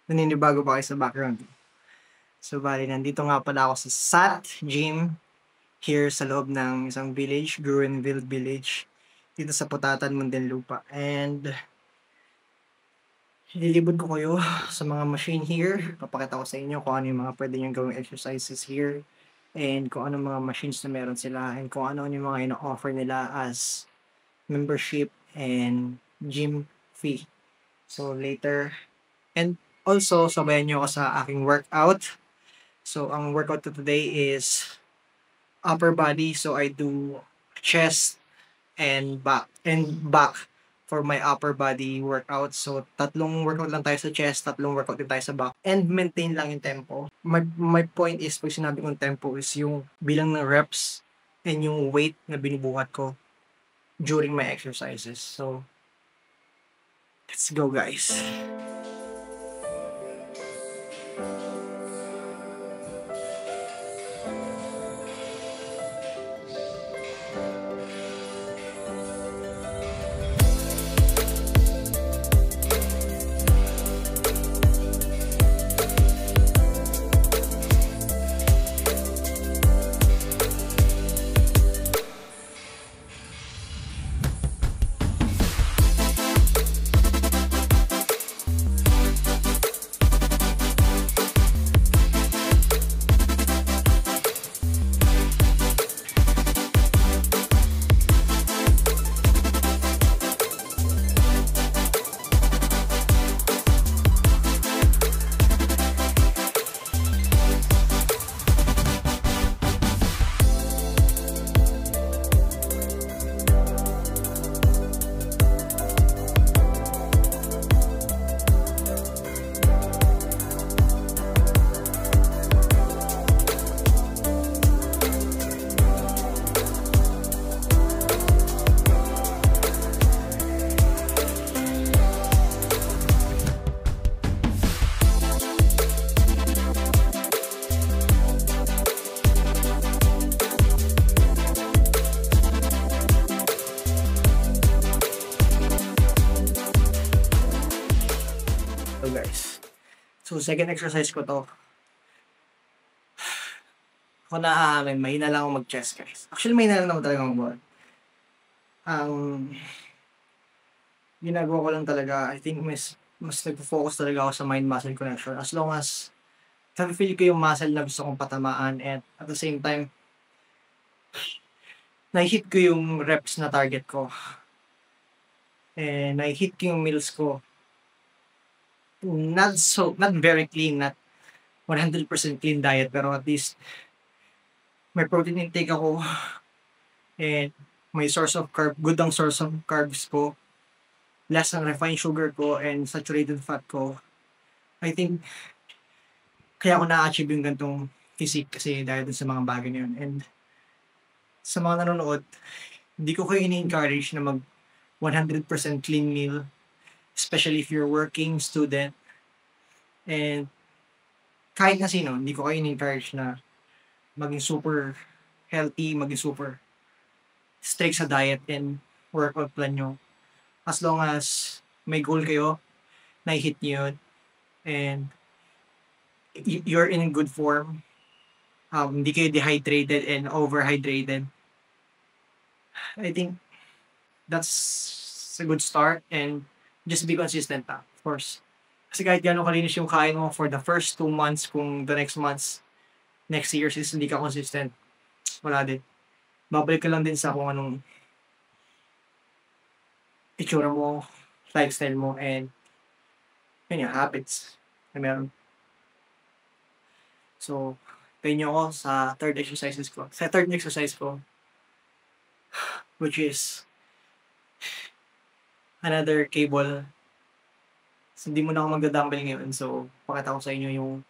naninibago ba kayo sa background. So, bali, nandito nga pala ako sa SAT Gym here sa loob ng isang village, Gruenville Village, dito sa Putatan, Muntinlupa. And ililibot ko kayo sa mga machine here. Papakita ko sa inyo kung ano yung mga pwede nyo gawing exercises here and kung ano mga machines na meron sila and kung ano yung mga ino-offer nila as membership and gym fee. So, later. And also, sabayan nyo ako sa aking workout. So, ang workout ko today is upper body. So, I do chest and back for my upper body workout. So, tatlong workout lang tayo sa chest, tatlong workout din tayo sa back. And maintain lang yung tempo. My point is, pag sinabi kong tempo is yung bilang ng reps and yung weight na binubuhat ko during my exercises. So, let's go guys. So guys, so second exercise ko to. Ako na mahina lang ako mag-chest guys. Actually, mahina lang naman talaga mag-buhat. Ang ginagawa ko lang talaga, I think mas nagpo-focus talaga ako sa mind-muscle connection. As long as feel ko yung muscle na gusto kong patamaan and at the same time, na-hit ko yung reps na target ko. And na-hit ko yung meals ko. Not very clean, not 100% clean diet, pero at least may protein intake ako and may source of carb, good ang source of carbs ko, less ang refined sugar ko and saturated fat ko. I think kaya ako na-achieve yung gantong physique kasi dahil dun sa mga bagay na yun. And sa mga nanonood, hindi ko kayo ini-encourage na mag 100% clean meal, especially if you're working student. And kahit na sino, hindi ko kayo ini-encourage na maging super healthy, maging super strict sa diet and workout plan nyo. As long as may goal kayo, na-hit nyo yun, and you're in good form, hindi kayo dehydrated and overhydrated, I think that's a good start and just be consistent of course. Kasi kahit gano'ng kalinis yung kain mo for the first 2 months, kung the next months, next year, since hindi ka consistent, wala din. Babalik ka lang din sa kung anong itsura mo, lifestyle mo, and yun yung habits na meron. So, tayo nyo ako sa third exercise ko, which is another cable. So, hindi mo na ako magdadumbbell ngayon. So, pakita ko sa inyo yung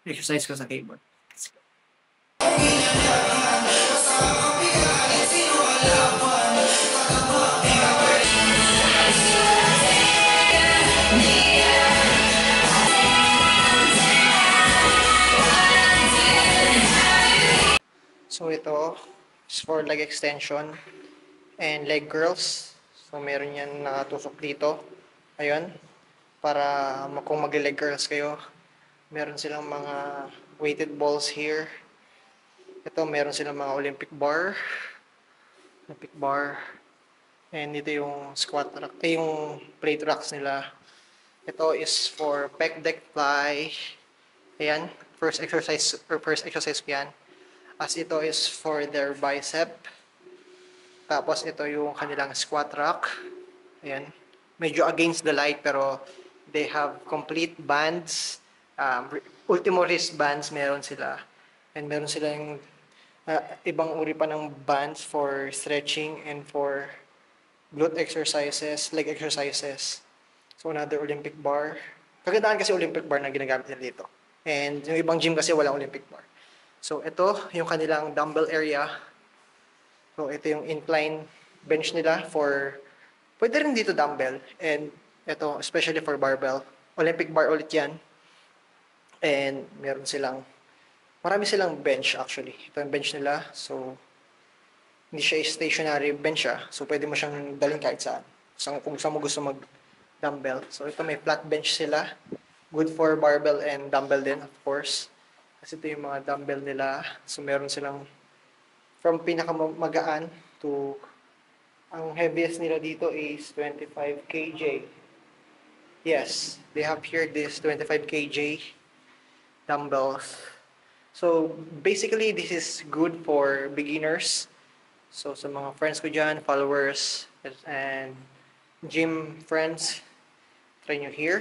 exercise ko sa cable. Let's go. So, ito is for leg extension and leg curls. So, meron yan nakatusok dito. Ayun. para kung mag-leg curls kayo. Meron silang mga weighted balls here. Ito, meron silang mga Olympic bar. And ito yung squat rack, yung plate racks nila. Ito is for pec deck fly. Ayan, first exercise ko yan. As ito is for their bicep. Tapos ito yung kanilang squat rack. Ayan, medyo against the light pero they have complete bands. Ultimo wrist bands meron sila. And meron silang ibang uri pa ng bands for stretching and for glute exercises, leg exercises. So another Olympic bar. Kagandaan kasi Olympic bar na ginagamit nila dito. And yung ibang gym kasi walang Olympic bar. So ito yung kanilang dumbbell area. So ito yung incline bench nila for, pwede rin dito dumbbell. And ito especially for barbell. Olympic bar ulit yan. And marami silang bench actually. Ito yung bench nila. So hindi siya stationary bench so pwede mo siyang dalhin kahit saan. Kung saan mo gusto mag-dumbbell. So ito may flat bench sila. Good for barbell and dumbbell din, of course. Kasi ito yung mga dumbbell nila. So meron silang from pinakamagaan to ang heaviest nila dito is 25 kg. Yes, they have here this 25 kg dumbbells. So basically this is good for beginners. So sa mga friends ko dyan, followers, and gym friends, try nyo here.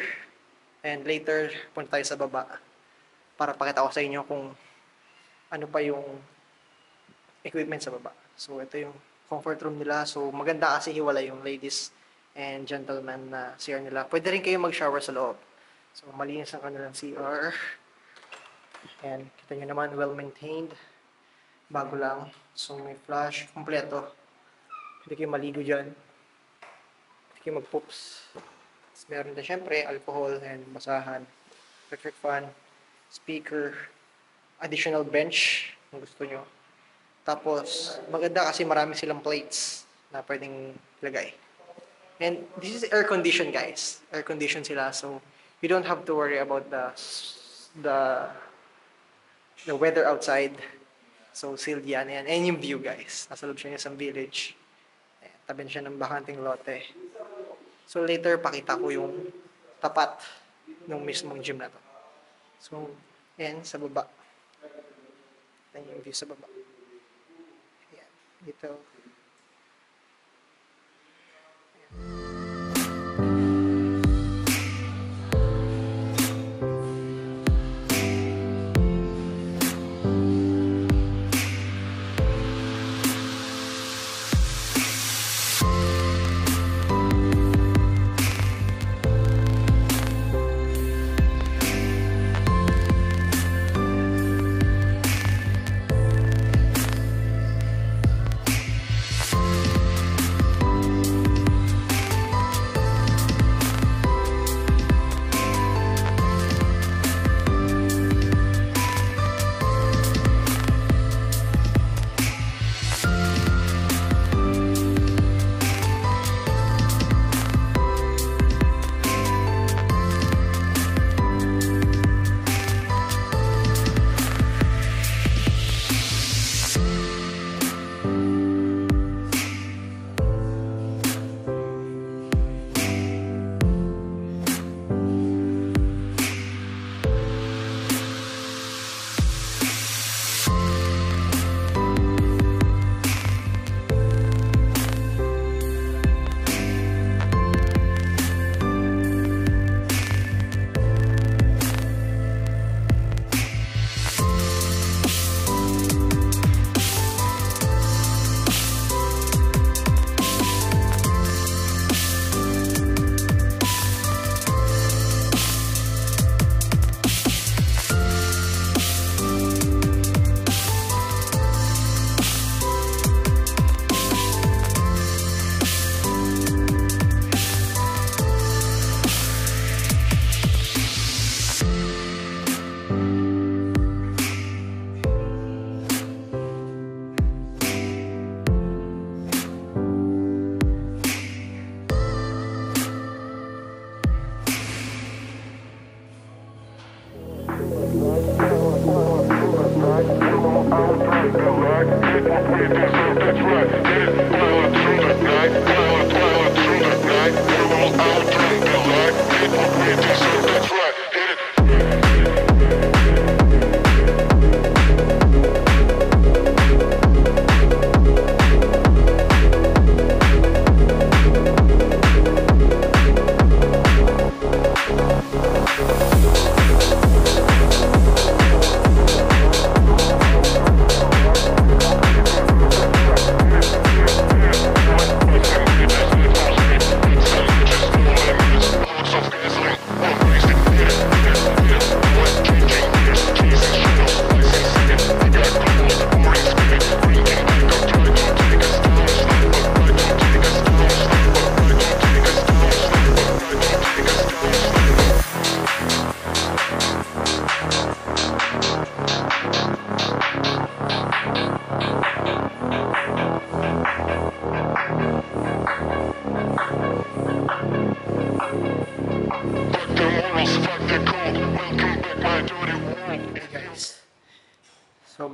And later, punta tayo sa baba para pakita ko sa inyo kung ano pa yung equipment sa baba. So ito yung comfort room nila. So maganda kasi hiwala yung ladies and gentlemen na CR nila. Pwede rin kayo mag-shower sa loob. So malinis ang kanilang CR. And kita nyo naman, well-maintained. Bago lang. So may flush, kompleto. Pwede kayo maligo dyan. Pwede kayo mag-poops. Tapos meron din syempre, alcohol and basahan. Electric fan, speaker, additional bench kung gusto nyo. Tapos, maganda kasi marami silang plates na pwedeng ilagay. And this is air conditioned guys. Air conditioned sila. So, you don't have to worry about the weather outside. So, sealed yan. And yung view, guys. Nasa loob siya ng isang village. Ayan, tabi siya ng bakanting lote. So, later, pakita ko yung tapat ng mismong gym na to. So, ayan, sa baba. Ayan yung view sa baba. Ayan, dito.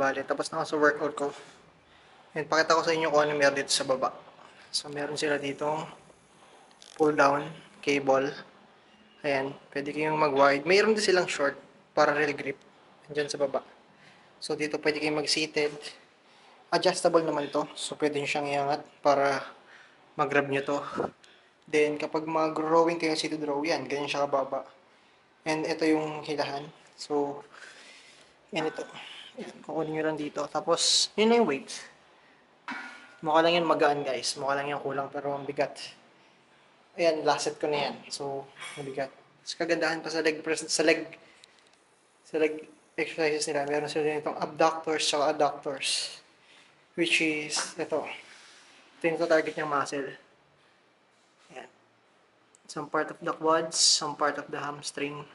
bali. Tapos na ako sa workout ko. And pakita ko sa inyo kung ano meron dito sa baba. So, meron sila dito pull down cable. Ayan, pwede kayong mag-wide. Mayroon din silang short para real grip. Andyan sa baba. So, dito pwede kayong mag-seated. Adjustable naman to. So, pwede nyo siyang iangat para mag-grab nyo to. Then, kapag mag-rowing kayo seated row, yan, ganyan siya kababa. And ito yung hilahan. So, yan ito. Yan, kukunin nyo lang dito. Tapos, yun na yung weight. Mukha lang yan magaan, guys. Mukha lang yan kulang, pero ang bigat. Ayan, last set ko na yan. So, mabigat. Tapos, kagandahan pa sa leg press, sa leg exercises nila. Meron sila itong abductors at adductors. Which is, ito. Ito yung target niyang muscle. Ayan. Some part of the quads, some part of the hamstring.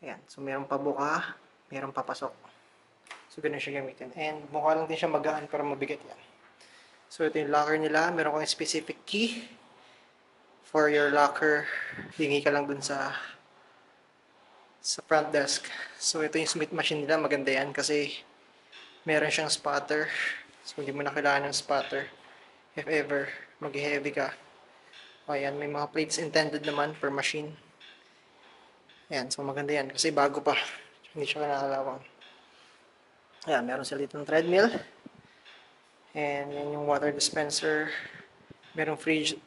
Ayan. So, meron pa buka, meron pa pasok. So, ganun siya gamitin. And, mukha lang din siya magaan para mabigat yan. So, ito yung locker nila. Meron kang specific key for your locker. Hingi ka lang dun sa front desk. So, ito yung Smith machine nila. Maganda yan kasi meron siyang spotter. So, hindi mo na kailangan ng spotter. If ever, mag-heavy ka. Ayan, may mga plates intended naman per machine. Ayan, so maganda yan. Kasi bago pa. Hindi siya kanakalawang. Ayan, meron sila dito ng treadmill. And yan yung water dispenser. Merong fridge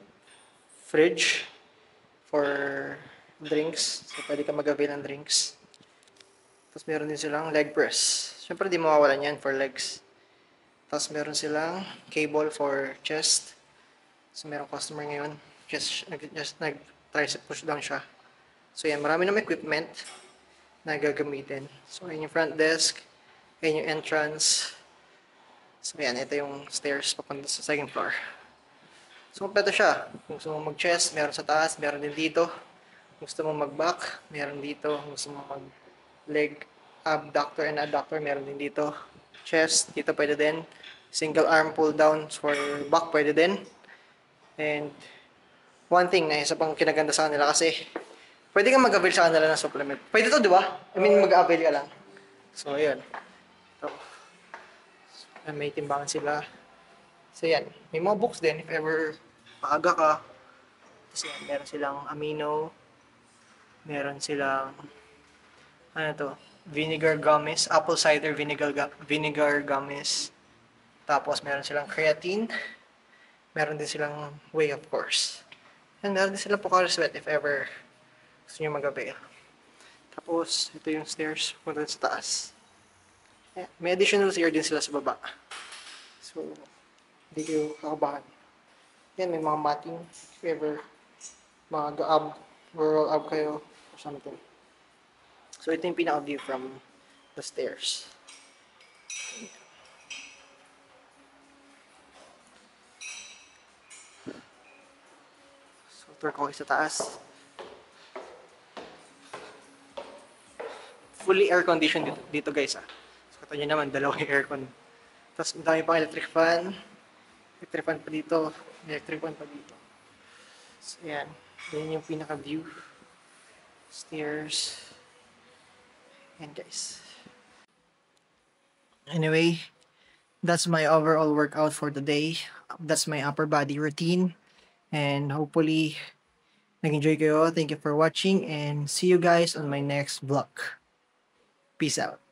for drinks. So, pwede ka mag-avail ng drinks. Tapos, meron din silang leg press. Siyempre, di mawawalan yan for legs. Tapos, meron silang cable for chest. So, meron customer ngayon. Just nag-tricep push down siya. So, yan. Marami naman equipment na gagamitin. So, yan yung front desk. Yan yung entrance. So, yan. Ito yung stairs papunta sa second floor. So, kompleto siya. Kung gusto mo mag-chest, meron sa taas. Meron din dito. Kung gusto mo mag-back, meron dito. Kung gusto mo mag-leg abductor and adductor, meron din dito. Chest, dito pwede din. Single arm pull down for back, pwede din. And one thing na isa pang kinaganda sa kanila kasi pwede kang mag-avail sa kanila ng supplement. Pwede to, di ba? I mean, mag-avail ka lang. So, ayun. So, may timbangan sila. So, yan. May mga books din if ever paaga ka. Tapos yan, meron silang amino. Meron silang ano to? Vinegar gummies, apple cider vinegar gummies. Tapos meron silang creatine. Meron din silang whey, of course. And meron din silang Pocari Sweat if ever gusto nyo mag-avail. Tapos, ito yung stairs punta sa taas. May additional stair din sila sa baba. So, hindi kayo kakabahan. Yan, may mga matting if ever mag-ab or roll up kayo or something. So, ito yung pinaka-view from the stairs. So, tour ko sa taas. Fully air-conditioned dito guys. So, kata nyo naman, dalawang aircon. Tapos, madami pang electric fan. Electric fan pa dito. Electric fan pa dito. So, yan. Yan yung pinaka-view. Stairs. And guys. Anyway, that's my overall workout for the day. That's my upper body routine. And hopefully, nag-enjoy kayo. Thank you for watching and see you guys on my next vlog. Peace out.